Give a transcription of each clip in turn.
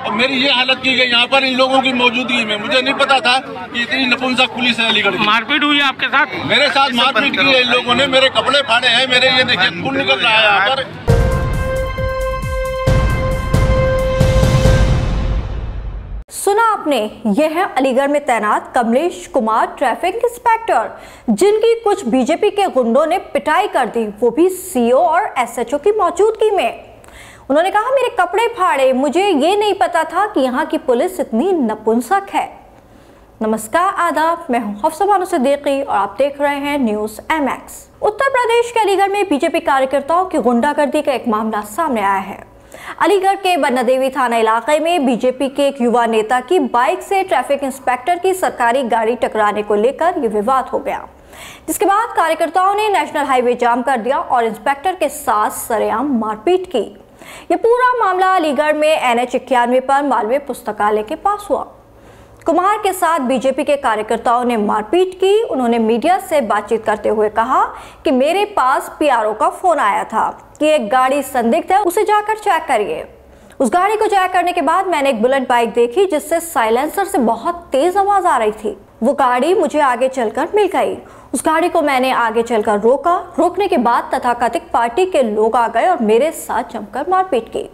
और मेरी ये हालत की गई यहाँ पर इन लोगों की मौजूदगी में। मुझे नहीं पता था कि इतनी नपुंसक पुलिस है अलीगढ़ की। मारपीट हुई है आपके साथ? मेरे साथ मारपीट की है इन लोगों ने, मेरे कपड़े फाड़े हैं, मेरे ये देखिए खून निकल रहा है यहाँ पर। सुना आपने, यह है अलीगढ़ में तैनात कमलेश कुमार ट्रैफिक इंस्पेक्टर, जिनकी कुछ बीजेपी के गुंडों ने पिटाई कर दी, वो भी सीओ और एसएचओ की मौजूदगी में। उन्होंने कहा मेरे कपड़े फाड़े, मुझे ये नहीं पता था कि यहाँ की पुलिस इतनी नपुंसक है। नमस्कार, आदाब, मैं हूँ हफ्सा बानो सिद्दीकी और आप देख रहे हैं न्यूज MX। उत्तर प्रदेश के अलीगढ़ में बीजेपी कार्यकर्ताओं की गुंडागर्दी का एक मामला सामने आया है। अलीगढ़ के बन्ना देवी थाना इलाके में बीजेपी के एक युवा नेता की बाइक से ट्रैफिक इंस्पेक्टर की सरकारी गाड़ी टकराने को लेकर ये विवाद हो गया, जिसके बाद कार्यकर्ताओं ने नेशनल हाईवे जाम कर दिया और इंस्पेक्टर के साथ सरेआम मारपीट की। यह पूरा मामला अलीगढ़ में NH 91 पर मालवीय पुस्तकालय के पास हुआ। कुमार के साथ बीजेपी के कार्यकर्ताओं ने मारपीट की। उन्होंने मीडिया से बातचीत करते हुए कहा कि मेरे पास PRO का फोन आया था कि एक गाड़ी संदिग्ध है, उसे जाकर चेक करिए। उस गाड़ी को चेक करने के बाद मैंने एक बुलेट बाइक देखी जिससे साइलेंसर से बहुत तेज आवाज आ रही थी। वो गाड़ी मुझे आगे चलकर मिल गई। उस गाड़ी को मैंने आगे चलकर रोका। रोकने के बाद तथाकथित पार्टी के लोग आ गए और मेरे साथ जमकर मारपीट की।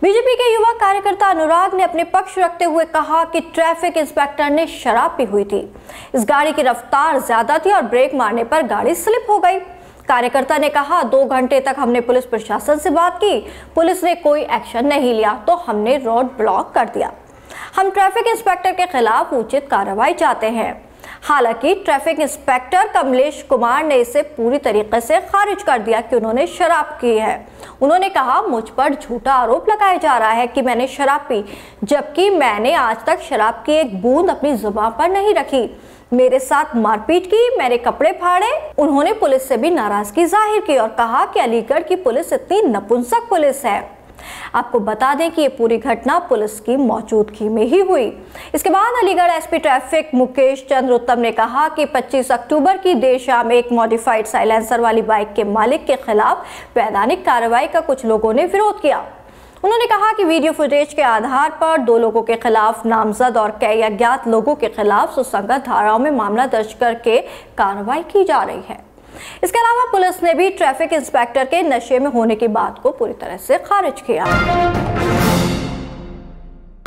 बीजेपी के युवा कार्यकर्ता अनुराग ने अपने पक्ष रखते हुए कहा कि ट्रैफिक इंस्पेक्टर ने शराब पी हुई थी, इस गाड़ी की रफ्तार ज्यादा थी और ब्रेक मारने पर गाड़ी स्लिप हो गई। कार्यकर्ता ने कहा 2 घंटे तक हमने पुलिस प्रशासन से बात की, पुलिस ने कोई एक्शन नहीं लिया तो हमने रोड ब्लॉक कर दिया। हम ट्रैफिक इंस्पेक्टर के खिलाफ उचित कार्रवाई चाहते हैं। हालांकि ट्रैफिक इंस्पेक्टर कमलेश कुमार ने इसे पूरी तरीके से खारिज कर दिया कि उन्होंने शराब की है। उन्होंने कहा मुझ पर झूठा आरोप लगाया जा रहा है कि मैंने शराब पी, जबकि मैंने आज तक शराब की एक बूंद अपनी जुबान पर नहीं रखी। मेरे साथ मारपीट की, मेरे कपड़े फाड़े। उन्होंने पुलिस से भी नाराजगी जाहिर की और कहा कि अलीगढ़ की पुलिस इतनी नपुंसक पुलिस है। आपको बता दें कि ये पूरी घटना पुलिस की मौजूदगी में ही हुई। इसके बाद अलीगढ़ SP ट्रैफिक मुकेश चंद्र उत्तम ने कहा कि 25 अक्टूबर की देर शाम एक मॉडिफाइड साइलेंसर वाली बाइक के मालिक के खिलाफ वैधानिक कार्रवाई का कुछ लोगों ने विरोध किया। उन्होंने कहा कि वीडियो फुटेज के आधार पर 2 लोगों के खिलाफ नामजद और कई अज्ञात लोगों के खिलाफ सुसंगत धाराओं में मामला दर्ज करके कार्रवाई की जा रही है। इसके अलावा पुलिस ने भी ट्रैफिक इंस्पेक्टर के नशे में होने की बात को पूरी तरह से खारिज किया।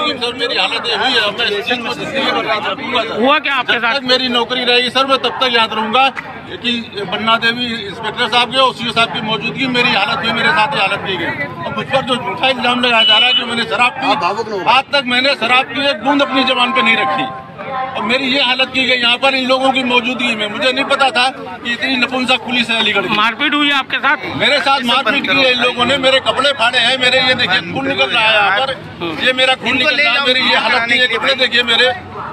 सर मेरी हालत ये हुई है, मैं इस चीज को जिंदगी भर हुआ क्या आपके साथ? मेरी नौकरी रहेगी सर, मैं तब तक याद रहूंगा कि बन्ना देवी इंस्पेक्टर साहब के और CO साहब की मौजूदगी मेरी हालत हुई, मेरे साथ हालत की गई। और मुझ पर जो झूठा इल्जाम लगाया जा रहा है कि मैंने शराब पी, आज तक मैंने शराब की एक बूंद अपनी जबान पे नहीं रखी और मेरी ये हालत की गई यहाँ पर इन लोगों की मौजूदगी में। मुझे नहीं पता था कि इतनी नपुंसक पुलिस है अलीगढ़ की। मारपीट हुई है आपके साथ? मेरे साथ मारपीट की है इन लोगों ने, मेरे कपड़े फाड़े हैं, मेरे ये देखिए खून निकल रहा है यहाँ पर, ये मेरा खून निकल रहा है, मेरी ये हालत की है। कपड़े देखिए मेरे।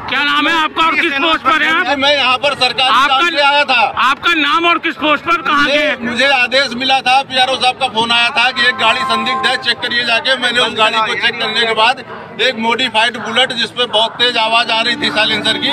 क्या नाम है आपका और किस पोस्ट पर है आप? मैं यहाँ पर सरकारी काम से आया था। आपका नाम और किस पोस्ट पर, कहाँ के? मुझे आदेश मिला था, PRO साहब का फोन आया था कि एक गाड़ी संदिग्ध है, चेक करिए जाके। मैंने उस गाड़ी को चेक करने के बाद एक मॉडिफाइड बुलेट जिसपे बहुत तेज आवाज आ रही थी साइलेंसर की,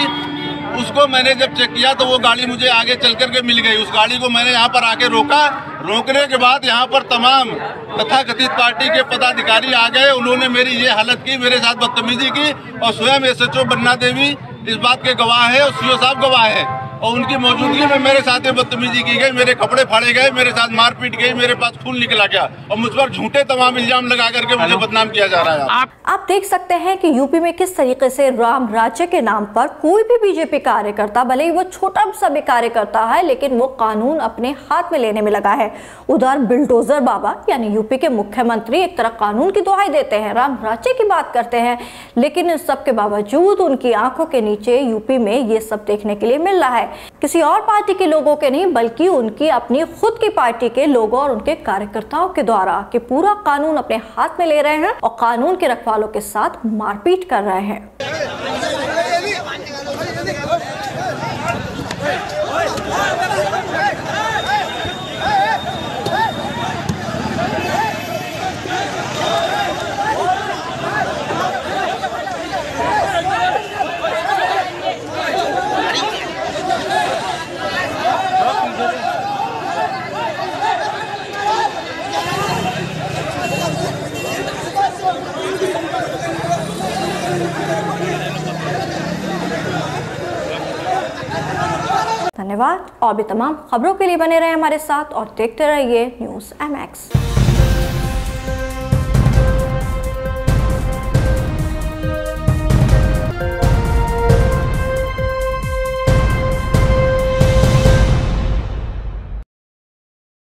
उसको मैंने जब चेक किया तो वो गाड़ी मुझे आगे चल करके मिल गई। उस गाड़ी को मैंने यहाँ पर आके रोका। रोकने के बाद यहाँ पर तमाम तथाकथित पार्टी के पदाधिकारी आ गए। उन्होंने मेरी ये हालत की, मेरे साथ बदतमीजी की और स्वयं SHO बन्ना देवी इस बात के गवाह है और CO साहब गवाह है और उनकी मौजूदगी में मेरे साथ बदतमीजी की गई, मेरे कपड़े फाड़े गए, मेरे साथ मारपीट गई, मेरे पास खून निकला गया और मुझ पर झूठे तमाम इल्जाम लगा करके मुझे बदनाम किया जा रहा है। आप देख सकते हैं कि यूपी में किस तरीके से राम राज्य के नाम पर कोई भी बीजेपी कार्यकर्ता, भले ही वो छोटा सा भी कार्यकर्ता है, लेकिन वो कानून अपने हाथ में लेने में लगा है। उधर बिल्डोजर बाबा यानी यूपी के मुख्यमंत्री एक तरह कानून की दुहाई देते हैं, राम राज्य की बात करते हैं, लेकिन इन सब के बावजूद उनकी आंखों के नीचे यूपी में ये सब देखने के लिए मिल रहा है। किसी और पार्टी के लोगों के नहीं, बल्कि उनकी अपनी खुद की पार्टी के लोगों और उनके कार्यकर्ताओं के द्वारा कि पूरा कानून अपने हाथ में ले रहे हैं और कानून के रखवालों के साथ मारपीट कर रहे हैं। धन्यवाद। और भी तमाम खबरों के लिए बने रहे हमारे साथ और देखते रहिए न्यूज़ MX।